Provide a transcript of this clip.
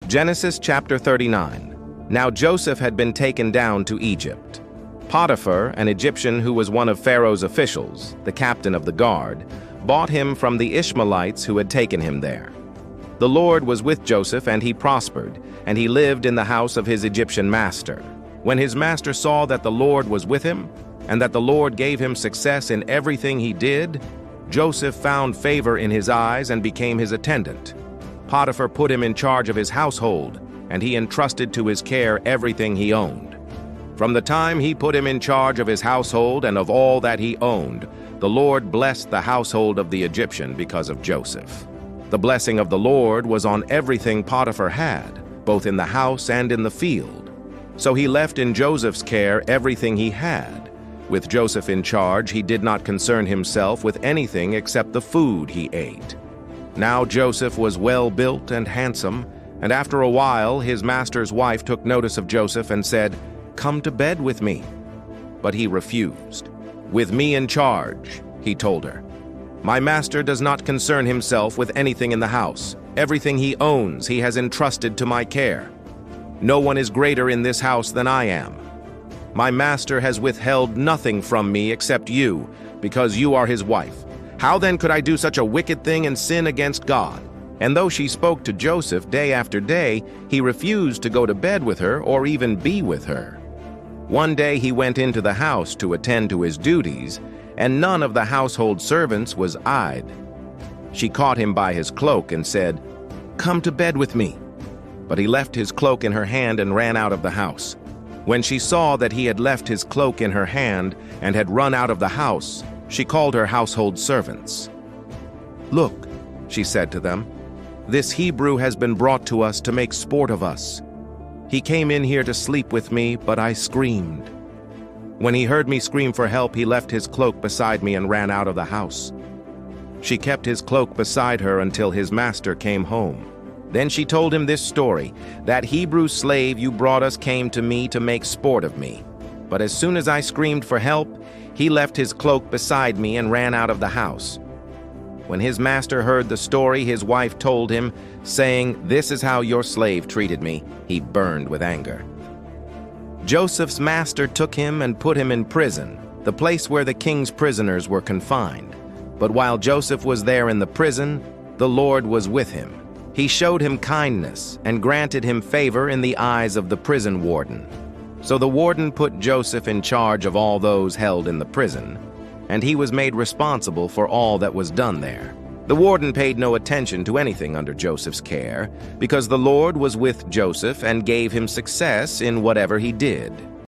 Genesis chapter 39. Now Joseph had been taken down to Egypt. Potiphar, an Egyptian who was one of Pharaoh's officials, the captain of the guard, bought him from the Ishmaelites who had taken him there. The Lord was with Joseph, and he prospered, and he lived in the house of his Egyptian master. When his master saw that the Lord was with him, and that the Lord gave him success in everything he did, Joseph found favor in his eyes and became his attendant. Potiphar put him in charge of his household, and he entrusted to his care everything he owned. From the time he put him in charge of his household and of all that he owned, the Lord blessed the household of the Egyptian because of Joseph. The blessing of the Lord was on everything Potiphar had, both in the house and in the field. So he left in Joseph's care everything he had. With Joseph in charge, he did not concern himself with anything except the food he ate. Now Joseph was well built and handsome, and after a while his master's wife took notice of Joseph and said, "Come to bed with me." But he refused. "With me in charge," he told her. "My master does not concern himself with anything in the house. Everything he owns he has entrusted to my care. No one is greater in this house than I am. My master has withheld nothing from me except you, because you are his wife. How then could I do such a wicked thing and sin against God?" And though she spoke to Joseph day after day, he refused to go to bed with her or even be with her. One day he went into the house to attend to his duties, and none of the household servants was eyed. She caught him by his cloak and said, "Come to bed with me." But he left his cloak in her hand and ran out of the house. When she saw that he had left his cloak in her hand and had run out of the house, she called her household servants. "Look," she said to them, "this Hebrew has been brought to us to make sport of us. He came in here to sleep with me, but I screamed. When he heard me scream for help, he left his cloak beside me and ran out of the house." She kept his cloak beside her until his master came home. Then she told him this story: "That Hebrew slave you brought us came to me to make sport of me. But as soon as I screamed for help, he left his cloak beside me and ran out of the house." When his master heard the story his wife told him, saying, "This is how your slave treated me," he burned with anger. Joseph's master took him and put him in prison, the place where the king's prisoners were confined. But while Joseph was there in the prison, the Lord was with him. He showed him kindness and granted him favor in the eyes of the prison warden. So the warden put Joseph in charge of all those held in the prison, and he was made responsible for all that was done there. The warden paid no attention to anything under Joseph's care, because the Lord was with Joseph and gave him success in whatever he did.